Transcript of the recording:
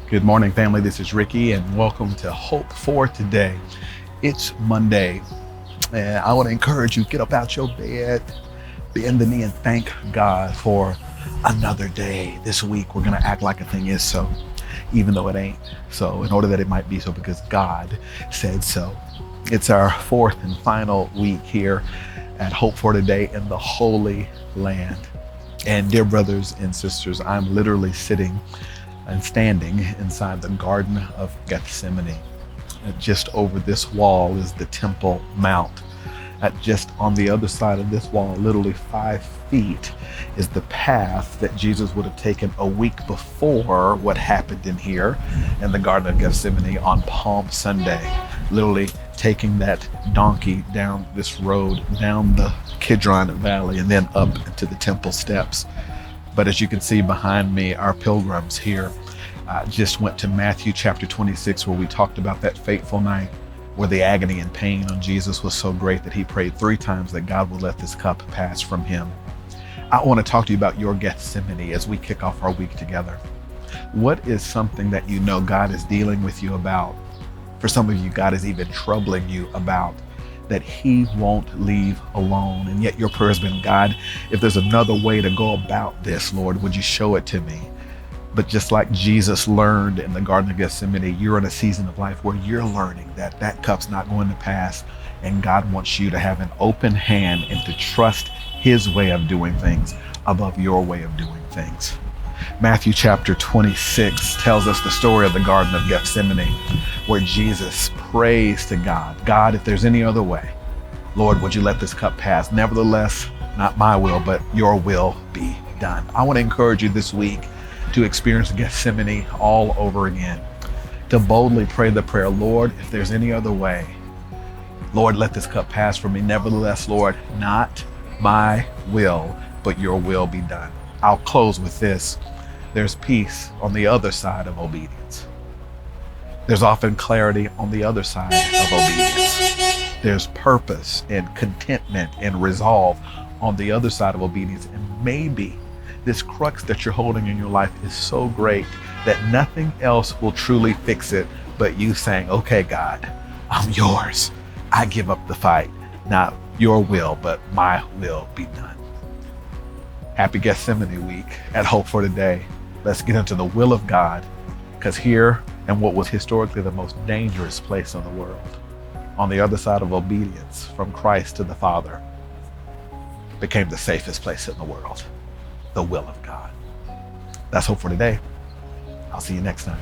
Good morning, family. This is Ricky, and welcome to Hope for Today. It's Monday, and I want to encourage you, get up out your bed, bend the knee, and thank God for another day. This week, we're going to act like a thing is so, even though it ain't so, in order that it might be so, because God said so. It's our fourth and final week here at Hope for Today in the Holy Land. And dear brothers and sisters, I'm literally sitting and standing inside the Garden of Gethsemane. Just over this wall is the Temple Mount. Just on the other side of this wall, literally 5 feet, is the path that Jesus would have taken a week before what happened in here in the Garden of Gethsemane on Palm Sunday. Literally taking that donkey down this road, down the Kidron Valley, and then up into the temple steps. But as you can see behind me, our pilgrims here just went to Matthew chapter 26, where we talked about that fateful night where the agony and pain on Jesus was so great that he prayed 3 times that God would let this cup pass from him. I want to talk to you about your Gethsemane as we kick off our week together. What is something that you know God is dealing with you about? For some of you, God is even troubling you about, that he won't leave alone. And yet your prayer has been, God, if there's another way to go about this, Lord, would you show it to me? But just like Jesus learned in the Garden of Gethsemane, you're in a season of life where you're learning that that cup's not going to pass. And God wants you to have an open hand and to trust his way of doing things above your way of doing things. Matthew chapter 26 tells us the story of the Garden of Gethsemane, where Jesus prays to God, God, if there's any other way, Lord, would you let this cup pass? Nevertheless, not my will, but your will be done. I want to encourage you this week to experience Gethsemane all over again, to boldly pray the prayer, Lord, if there's any other way, Lord, let this cup pass from me. Nevertheless, Lord, not my will, but your will be done. I'll close with this. There's peace on the other side of obedience. There's often clarity on the other side of obedience. There's purpose and contentment and resolve on the other side of obedience. And maybe this crux that you're holding in your life is so great that nothing else will truly fix it but you saying, okay, God, I'm yours. I give up the fight. Not your will, but my will be done. Happy Gethsemane week at Hope for Today. Let's get into the will of God, because here, in what was historically the most dangerous place in the world, on the other side of obedience from Christ to the Father, became the safest place in the world, the will of God. That's Hope for Today. I'll see you next time.